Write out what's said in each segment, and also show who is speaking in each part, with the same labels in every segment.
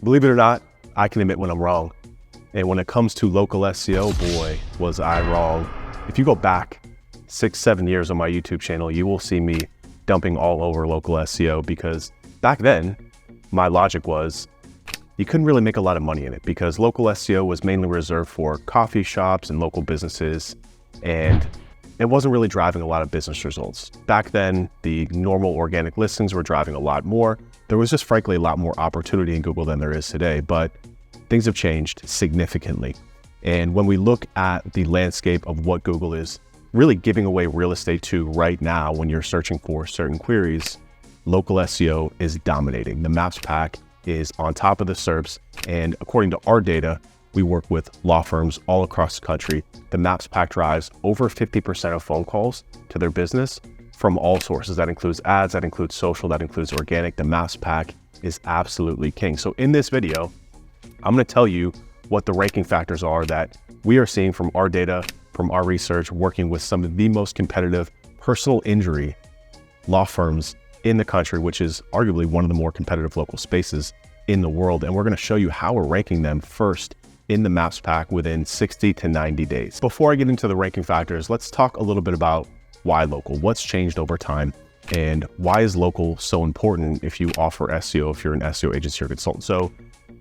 Speaker 1: Believe it or not, I can admit when I'm wrong. And when it comes to local SEO, boy, was I wrong. If you go back 6-7 years on my YouTube channel, you will see me dumping all over local SEO because back then, my logic was you couldn't really make a lot of money in it because local SEO was mainly reserved for coffee shops and local businesses, and it wasn't really driving a lot of business results. Back then, the normal organic listings were driving a lot more. There was just frankly a lot more opportunity in Google than there is today, but things have changed significantly. And when we look at the landscape of what Google is really giving away real estate to right now, when you're searching for certain queries, local SEO is dominating. The Maps pack is on top of the SERPs. And according to our data, we work with law firms all across the country. The Maps pack drives over 50% of phone calls to their business from all sources. That includes ads, that includes social, that includes organic. The Maps pack is absolutely king. So in this video, I'm going to tell you what the ranking factors are that we are seeing from our data, from our research, working with some of the most competitive personal injury law firms in the country, which is arguably one of the more competitive local spaces in the world. And we're going to show you how we're ranking them first in the Maps pack within 60 to 90 days. Before I get into the ranking factors, let's talk a little bit about why local, what's changed over time, and why is local so important if you offer SEO, if you're an SEO agency or consultant. So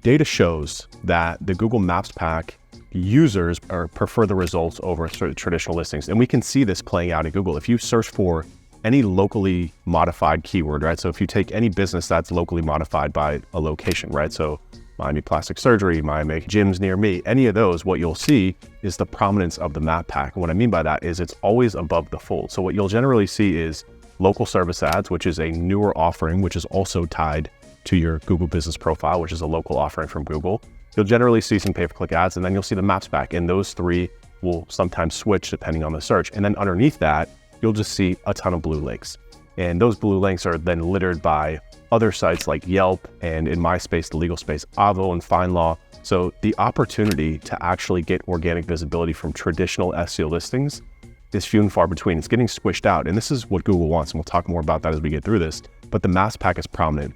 Speaker 1: data shows that the Google Maps pack users prefer the results over sort of traditional listings. And we can see this playing out in Google. If you search for any locally modified keyword, right? So if you take any business that's locally modified by a location, right? So Miami plastic surgery, Miami gyms near me, any of those, what you'll see is the prominence of the map pack. And what I mean by that is it's always above the fold. So what you'll generally see is local service ads, which is a newer offering, which is also tied to your Google business profile, which is a local offering from Google. You'll generally see some pay-per-click ads, and then you'll see the Maps pack. And those three will sometimes switch depending on the search. And then underneath that, you'll just see a ton of blue links. And those blue links are then littered by other sites like Yelp, and in my space, the legal space, Avvo and FindLaw. So the opportunity to actually get organic visibility from traditional SEO listings is few and far between. It's getting squished out. And this is what Google wants. And we'll talk more about that as we get through this. But the Maps pack is prominent.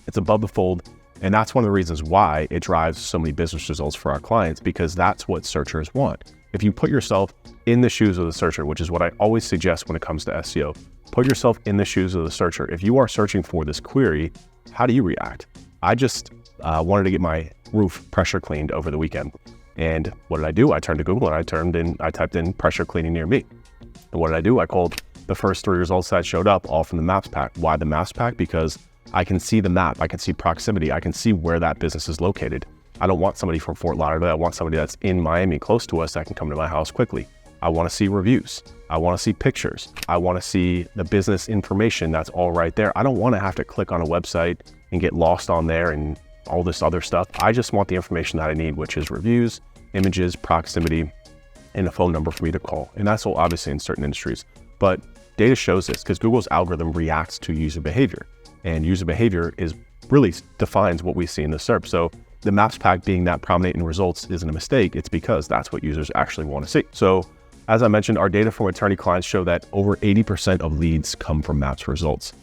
Speaker 1: It's above the fold. And that's one of the reasons why it drives so many business results for our clients, because that's what searchers want. If you put yourself in the shoes of the searcher, which is what I always suggest when it comes to SEO, put yourself in the shoes of the searcher. If you are searching for this query, how do you react? I just wanted to get my roof pressure cleaned over the weekend. And what did I do? I turned to Google and I typed in pressure cleaning near me. And what did I do? I called the first 3 results that showed up, all from the Maps pack. Why the Maps pack? Because I can see the map, I can see proximity, I can see where that business is located. I don't want somebody from Fort Lauderdale. I want somebody that's in Miami, close to us, that can come to my house quickly. I want to see reviews. I want to see pictures. I want to see the business information that's all right there. I don't want to have to click on a website and get lost on there and all this other stuff. I just want the information that I need, which is reviews, images, proximity, and a phone number for me to call. And that's all obviously in certain industries. But data shows this because Google's algorithm reacts to user behavior. And user behavior really defines what we see in the SERP. So the Maps pack being that prominent in results isn't a mistake. It's because that's what users actually want to see. So as I mentioned, our data from attorney clients show that over 80% of leads come from Maps results.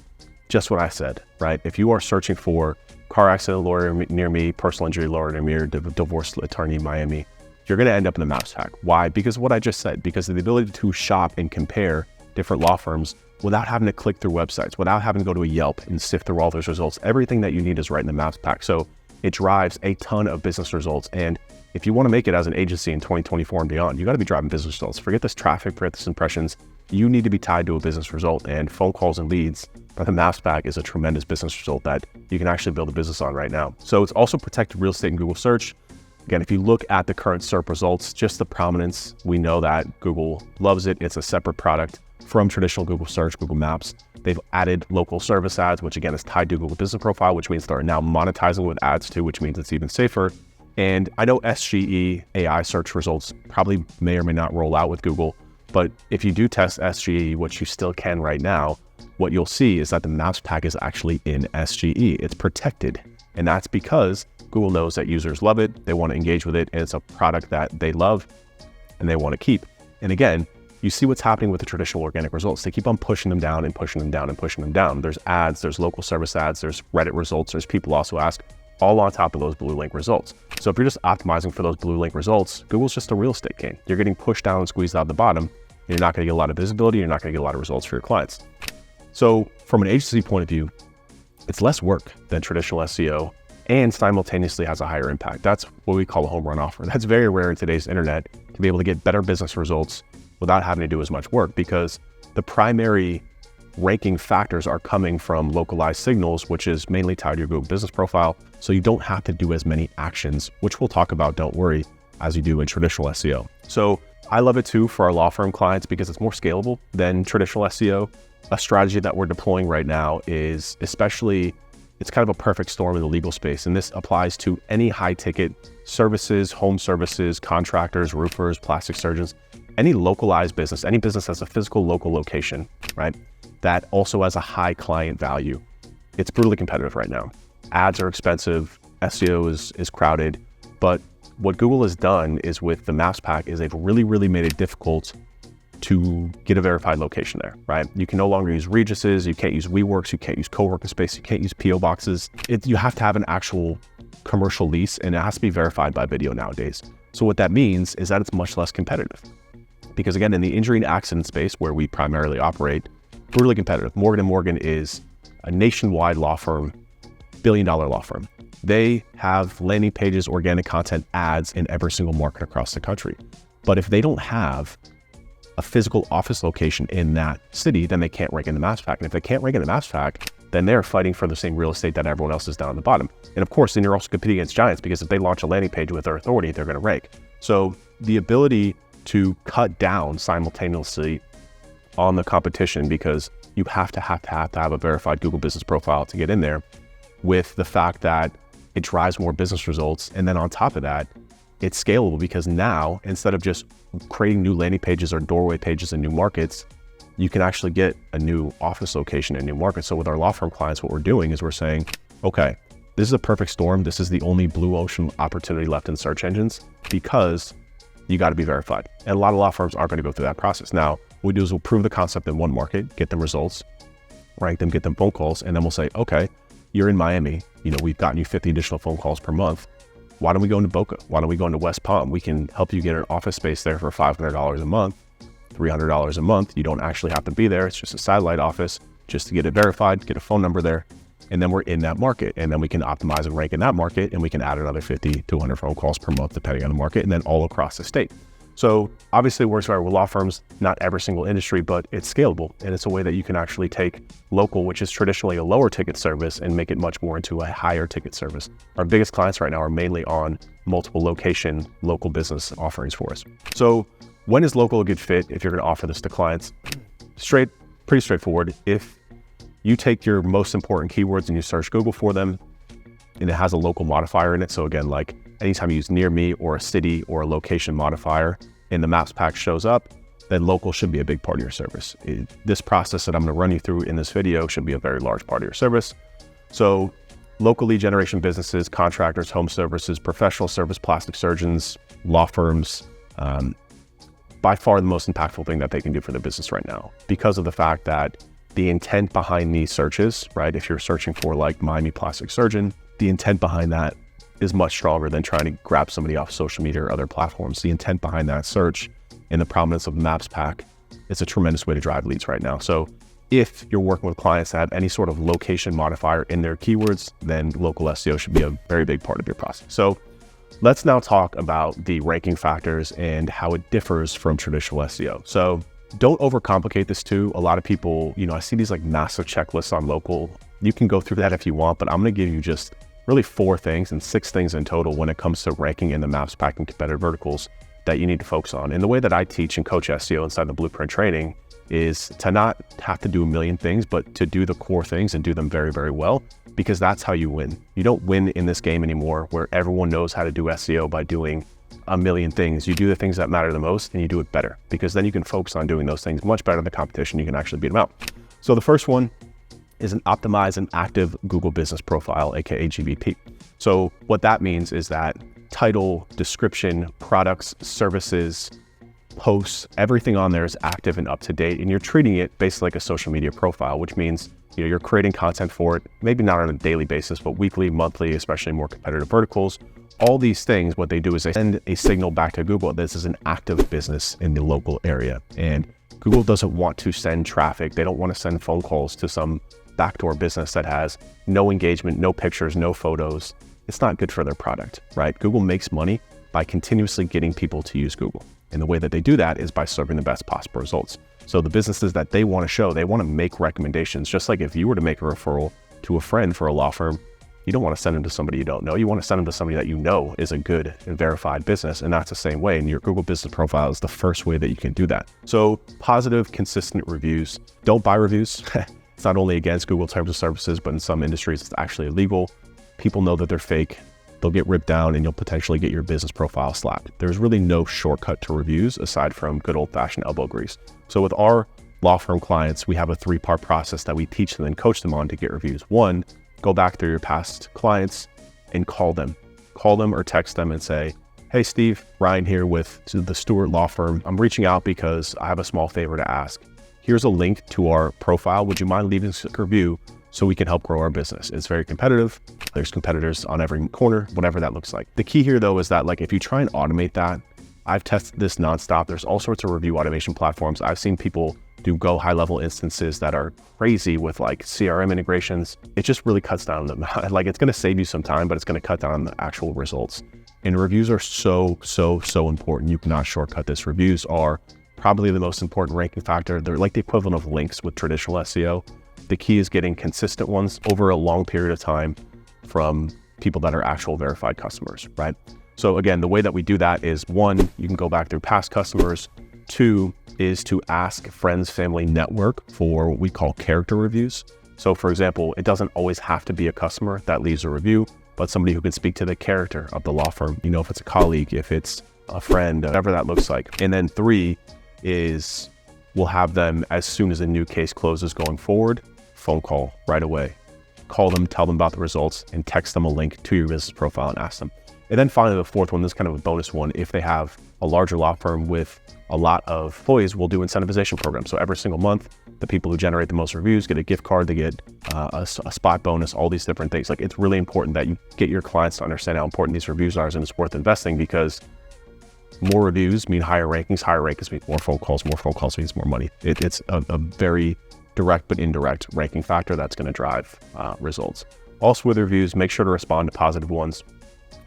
Speaker 1: Just what I said, right? If you are searching for car accident lawyer near me, personal injury lawyer near me, or divorce attorney in Miami, you're going to end up in the Maps pack. Why? Because of what I just said, because of the ability to shop and compare different law firms without having to click through websites, without having to go to a Yelp and sift through all those results. Everything that you need is right in the Maps pack. So it drives a ton of business results. And if you want to make it as an agency in 2024 and beyond, you got to be driving business results. Forget this traffic, forget this impressions. You need to be tied to a business result, and phone calls and leads by the Maps pack is a tremendous business result that you can actually build a business on right now. So it's also protected real estate in Google search. Again, if you look at the current SERP results, just the prominence, we know that Google loves it. It's a separate product from traditional Google search, Google Maps. They've added local service ads, which again is tied to Google business profile, which means they're now monetizing with ads too, which means it's even safer. And I know SGE AI search results probably may or may not roll out with Google, but if you do test SGE, which you still can right now, what you'll see is that the Maps pack is actually in SGE. It's protected. And that's because Google knows that users love it, they want to engage with it, and it's a product that they love and they want to keep. And again, you see what's happening with the traditional organic results. They keep on pushing them down and pushing them down and pushing them down. There's ads, there's local service ads, there's Reddit results, there's people also ask, all on top of those blue link results. So if you're just optimizing for those blue link results, Google's just a real estate game. You're getting pushed down and squeezed out the bottom. And you're not going to get a lot of visibility. You're not going to get a lot of results for your clients. So from an agency point of view, it's less work than traditional SEO and simultaneously has a higher impact. That's what we call a home run offer. That's very rare in today's internet, to be able to get better business results without having to do as much work, because the primary ranking factors are coming from localized signals, which is mainly tied to your Google business profile. So you don't have to do as many actions, which we'll talk about, don't worry, as you do in traditional SEO. So I love it too for our law firm clients because it's more scalable than traditional SEO. A strategy that we're deploying right now is it's kind of a perfect storm in the legal space. And this applies to any high ticket services, home services, contractors, roofers, plastic surgeons, any localized business, any business that's a physical local location, right? That also has a high client value. It's brutally competitive right now. Ads are expensive, SEO is crowded, but what Google has done is with the Maps Pack is they've really made it difficult to get a verified location there, right? You can no longer use Regis's, you can't use WeWorks, you can't use co-working space, you can't use PO boxes. You have to have an actual commercial lease and it has to be verified by video nowadays. So what that means is that it's much less competitive. Because again, in the injury and accident space where we primarily operate, brutally competitive. Morgan & Morgan is a nationwide law firm, billion-dollar law firm. They have landing pages, organic content, ads in every single market across the country. But if they don't have a physical office location in that city, then they can't rank in the Maps Pack. And if they can't rank in the Maps Pack, then they're fighting for the same real estate that everyone else is down at the bottom. And of course, then you're also competing against giants, because if they launch a landing page with their authority, they're going to rank. So the ability to cut down simultaneously on the competition, because you have to have a verified Google business profile to get in there, with the fact that it drives more business results. And then on top of that, it's scalable, because now instead of just creating new landing pages or doorway pages in new markets, you can actually get a new office location in new markets. So with our law firm clients, what we're doing is we're saying, okay, this is a perfect storm. This is the only blue ocean opportunity left in search engines, because you got to be verified. And a lot of law firms aren't going to go through that process. Now, what we do is we'll prove the concept in one market, get them results, rank them, get them phone calls, and then we'll say, okay, you're in Miami. We've gotten you 50 additional phone calls per month. Why don't we go into Boca? Why don't we go into West Palm? We can help you get an office space there for $500 a month, $300 a month. You don't actually have to be there. It's just a satellite office just to get it verified, get a phone number there. And then we're in that market. And then we can optimize and rank in that market. And we can add another 50 to 100 phone calls per month, depending on the market, and then all across the state. So obviously it works better with law firms, not every single industry, but it's scalable. And it's a way that you can actually take local, which is traditionally a lower ticket service, and make it much more into a higher ticket service. Our biggest clients right now are mainly on multiple location, local business offerings for us. So when is local a good fit if you're going to offer this to clients? Pretty straightforward. If you take your most important keywords and you search Google for them, and it has a local modifier in it. So again, like anytime you use near me or a city or a location modifier and the Maps Pack shows up, then local should be a big part of your service. This process that I'm going to run you through in this video should be a very large part of your service. So local lead generation businesses, contractors, home services, professional service, plastic surgeons, law firms, by far the most impactful thing that they can do for their business right now, because of the fact that the intent behind these searches, right? If you're searching for like Miami plastic surgeon, the intent behind that is much stronger than trying to grab somebody off social media or other platforms. The intent behind that search and the prominence of the Maps Pack is a tremendous way to drive leads right now. So if you're working with clients that have any sort of location modifier in their keywords, then local SEO should be a very big part of your process. So let's now talk about the ranking factors and how it differs from traditional SEO. So don't overcomplicate this too. A lot of people, I see these like massive checklists on local. You can go through that if you want, but I'm going to give you just really 4 things and 6 things in total when it comes to ranking in the Maps Pack and competitive verticals that you need to focus on. And the way that I teach and coach SEO inside the Blueprint training is to not have to do a million things, but to do the core things and do them very, very well, because that's how you win. You don't win in this game anymore where everyone knows how to do SEO by doing a million things. You do the things that matter the most and you do it better, because then you can focus on doing those things much better than the competition. You can actually beat them out. So the first one is an optimized and active Google business profile, aka GBP. So what that means is that title, description, products, services, posts, everything on there is active and up to date, and you're treating it basically like a social media profile, which means you're creating content for it, maybe not on a daily basis, but weekly, monthly, especially more competitive verticals. All these things, what they do is they send a signal back to Google. This is an active business in the local area. And Google doesn't want to send traffic. They don't want to send phone calls to some backdoor business that has no engagement, no pictures, no photos. It's not good for their product, right? Google makes money by continuously getting people to use Google. And the way that they do that is by serving the best possible results. So the businesses that they want to show, they want to make recommendations. Just like if you were to make a referral to a friend for a law firm, you don't want to send them to somebody you don't know. You want to send them to somebody that you know is a good and verified business. And that's the same way. And your Google business profile is the first way that you can do that. So positive, consistent reviews. Don't buy reviews. It's not only against Google terms of services, but in some industries, it's actually illegal. People know that they're fake. They'll get ripped down and you'll potentially get your business profile slapped. There's really no shortcut to reviews aside from good old-fashioned elbow grease. So with our law firm clients, we have a 3-part process that we teach them and coach them on to get reviews. 1, go back through your past clients and call them or text them and say, hey, Steve, Ryan here with the Stewart Law Firm. I'm reaching out because I have a small favor to ask. Here's a link to our profile. Would you mind leaving a review so we can help grow our business? It's very competitive. There's competitors on every corner, whatever that looks like. The key here though is that if you try and automate that, I've tested this nonstop. There's all sorts of review automation platforms. I've seen people do Go high-level instances that are crazy with CRM integrations. It just really cuts down on them. It's going to save you some time, but it's going to cut down on the actual results. And reviews are so important. You cannot shortcut this. Reviews are probably the most important ranking factor. They're like the equivalent of links with traditional SEO. The key is getting consistent ones over a long period of time from people that are actual verified customers, right? So again, the way that we do that is 1, you can go back through past customers. 2 is to ask friends, family, network for what we call character reviews. So for example, it doesn't always have to be a customer that leaves a review, but somebody who can speak to the character of the law firm. If it's a colleague, if it's a friend, whatever that looks like. And then 3 is we'll have them, as soon as a new case closes going forward, phone call right away. Call them, tell them about the results, and text them a link to your business profile and ask them. And then finally, the 4th one, this is kind of a bonus one. If they have a larger law firm with a lot of employees, we'll do incentivization programs. So every single month, the people who generate the most reviews get a gift card, they get a spot bonus, all these different things. It's really important that you get your clients to understand how important these reviews are, and it's worth investing because more reviews mean higher rankings mean more phone calls means more money. It's a very direct but indirect ranking factor that's going to drive results. Also with reviews, make sure to respond to positive ones.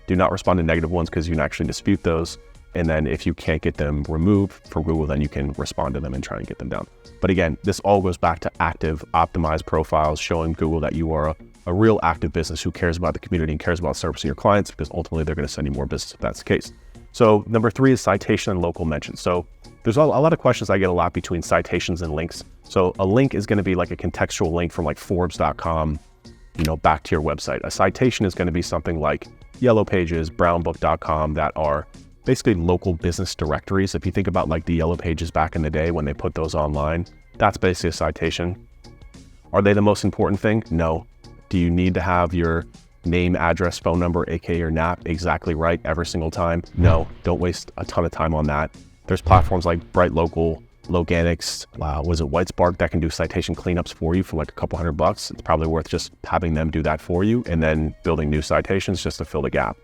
Speaker 1: Do not respond to negative ones because you can actually dispute those. And then if you can't get them removed from Google, then you can respond to them and try and get them down. But again, this all goes back to active, optimized profiles, showing Google that you are a real active business who cares about the community and cares about servicing your clients, because ultimately they're going to send you more business if that's the case. So number 3 is citation and local mention. So there's a lot of questions I get a lot between citations and links. So a link is going to be like a contextual link from Forbes.com, back to your website. A citation is going to be something like Yellow Pages, brownbook.com that are basically local business directories. If you think about the Yellow Pages back in the day when they put those online, that's basically a citation. Are they the most important thing? No. Do you need to have your name, address, phone number, aka your NAP exactly right every single time? No, don't waste a ton of time on that. There's platforms like Bright Local, Loganics, Whitespark that can do citation cleanups for you for a couple $100. It's probably worth just having them do that for you and then building new citations just to fill the gap.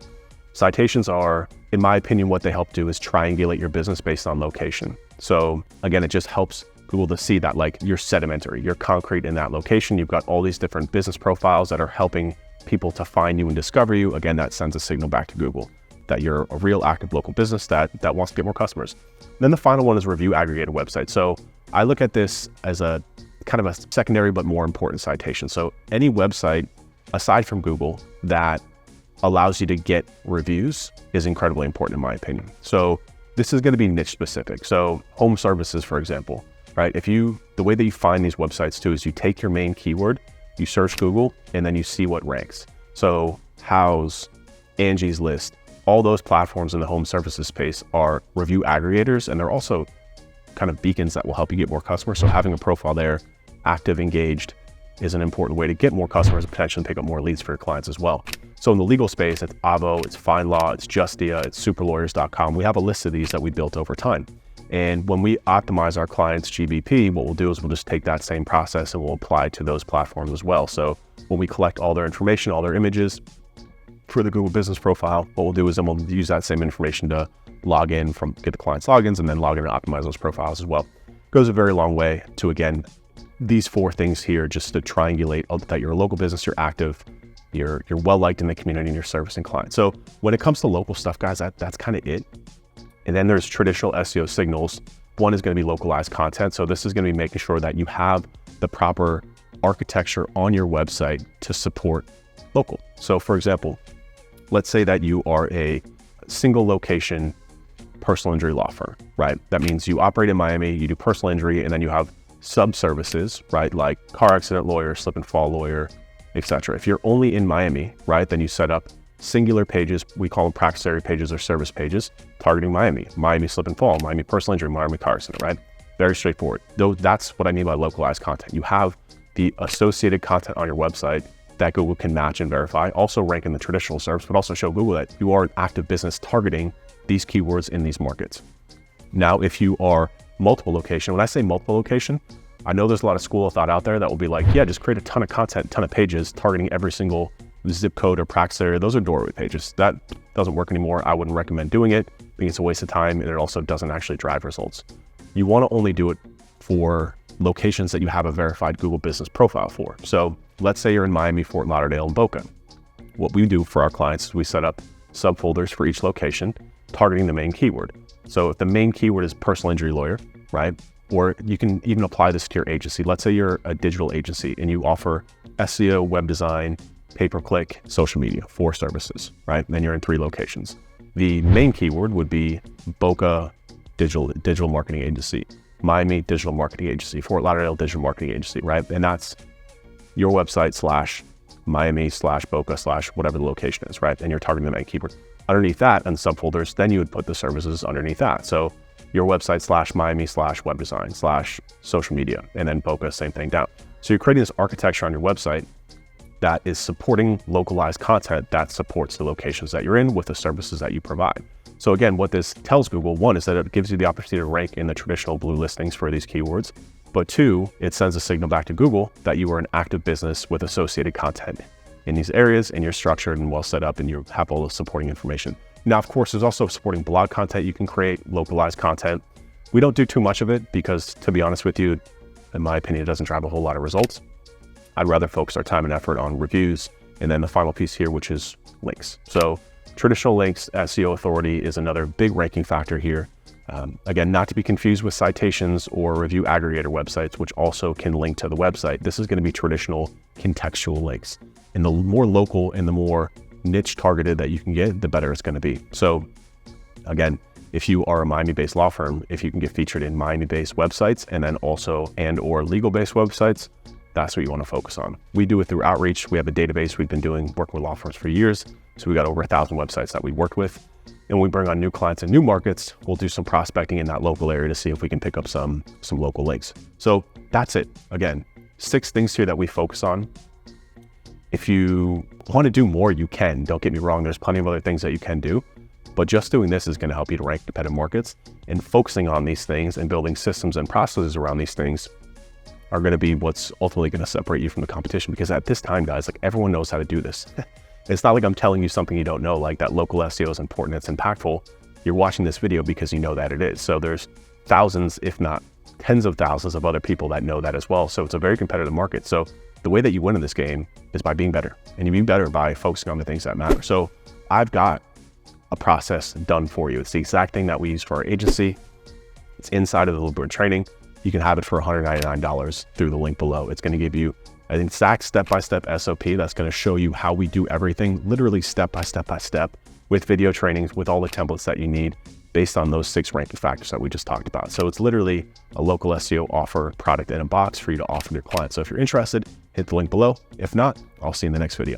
Speaker 1: Citations are, in my opinion, what they help do is triangulate your business based on location. So again, it just helps Google to see that you're sedimentary, you're concrete in that location. You've got all these different business profiles that are helping people to find you and discover you. Again, that sends a signal back to Google that you're a real active local business that wants to get more customers. And then the final one is review aggregated website. So I look at this as a kind of a secondary but more important citation. So any website aside from Google that allows you to get reviews is incredibly important in my opinion. So this is going to be niche specific. So home services, for example, right? The way that you find these websites too is you take your main keyword, you search Google, and then you see what ranks. So Houzz, Angie's List, all those platforms in the home services space are review aggregators, and they're also kind of beacons that will help you get more customers. So having a profile there, active, engaged, is an important way to get more customers and potentially pick up more leads for your clients as well. So in the legal space, it's Avo, it's FindLaw, it's Justia, it's superlawyers.com. We have a list of these that we built over time. And when we optimize our clients' GBP, what we'll do is we'll just take that same process and we'll apply it to those platforms as well. So when we collect all their information, all their images for the Google Business Profile, what we'll do is then we'll use that same information to log in get the client's logins and then log in and optimize those profiles as well. Goes a very long way to, again, these 4 things here, just to triangulate that you're a local business, you're active, you're well-liked in the community, and you're servicing clients. So when it comes to local stuff, guys, that's kind of it. And then there's traditional SEO signals. One is going to be localized content. So this is going to be making sure that you have the proper architecture on your website to support local. So for example, let's say that you are a single location personal injury law firm, right? That means you operate in Miami, you do personal injury, and then you have sub-services, right? Like car accident lawyer, slip and fall lawyer, etc. If you're only in Miami, right, then you set up singular pages. We call them practice area pages or service pages, targeting Miami slip and fall, Miami personal injury, Miami car accident, right? Very straightforward. Though that's what I mean by localized content. You have the associated content on your website that Google can match and verify, also rank in the traditional SERPs, but also show Google that you are an active business targeting these keywords in these markets. Now, if you are multiple location, when I say multiple location, I know there's a lot of school of thought out there that will be like, yeah, just create a ton of content, ton of pages targeting every single zip code or practice area. Those are doorway pages. That doesn't work anymore. I wouldn't recommend doing it. I think it's a waste of time, and it also doesn't actually drive results. You want to only do it for locations that you have a verified Google Business Profile for. So let's say you're in Miami, Fort Lauderdale, and Boca. What we do for our clients is we set up subfolders for each location targeting the main keyword. So if the main keyword is personal injury lawyer, right? Or you can even apply this to your agency. Let's say you're a digital agency and you offer SEO, web design, pay-per-click, social media, 4 services, right? Then you're in 3 locations. The main keyword would be Boca digital marketing agency, Miami digital marketing agency, Fort Lauderdale digital marketing agency, right? And that's your website / Miami / Boca / whatever the location is, right? And you're targeting the main keyword. Underneath that and subfolders, then you would put the services underneath that. So your website / Miami / web design / social media, and then Boca, same thing down. So you're creating this architecture on your website that is supporting localized content that supports the locations that you're in with the services that you provide. So again, what this tells Google, 1 is that it gives you the opportunity to rank in the traditional blue listings for these keywords, but 2, it sends a signal back to Google that you are an active business with associated content in these areas, and you're structured and well set up, and you have all the supporting information. Now, of course, there's also supporting blog content you can create, localized content. We don't do too much of it because, to be honest with you, in my opinion, it doesn't drive a whole lot of results. I'd rather focus our time and effort on reviews, and then the final piece here, which is links. So traditional links, SEO authority is another big ranking factor here. Again, not to be confused with citations or review aggregator websites, which also can link to the website. This is going to be traditional contextual links. And the more local and the more niche targeted that you can get, the better it's going to be. So again, if you are a Miami-based law firm, if you can get featured in Miami-based websites and then also or legal-based websites, that's what you want to focus on. We do it through outreach. We have a database we've been working with law firms for years. So we got over 1,000 websites that we worked with. And when we bring on new clients in new markets, we'll do some prospecting in that local area to see if we can pick up some local links. So that's it. Again, 6 things here that we focus on. If you want to do more, you can. Don't get me wrong. There's plenty of other things that you can do, but just doing this is going to help you to rank competitive markets, and focusing on these things and building systems and processes around these things are going to be what's ultimately going to separate you from the competition. Because at this time, guys, like, everyone knows how to do this. It's not like I'm telling you something you don't know, like that local SEO is important, it's impactful. You're watching this video because you know that it is. So there's thousands, if not tens of thousands of other people that know that as well. So it's a very competitive market. So the way that you win in this game is by being better, and you be better by focusing on the things that matter. So I've got a process done for you. It's the exact thing that we use for our agency. It's inside of the Blueprint training. You can have it for $199 through the link below. It's going to give you an exact step-by-step SOP that's going to show you how we do everything, literally step by step with video trainings, with all the templates that you need based on those 6 ranking factors that we just talked about. So it's literally a local SEO offer product in a box for you to offer to your clients. So if you're interested, hit the link below. If not, I'll see you in the next video.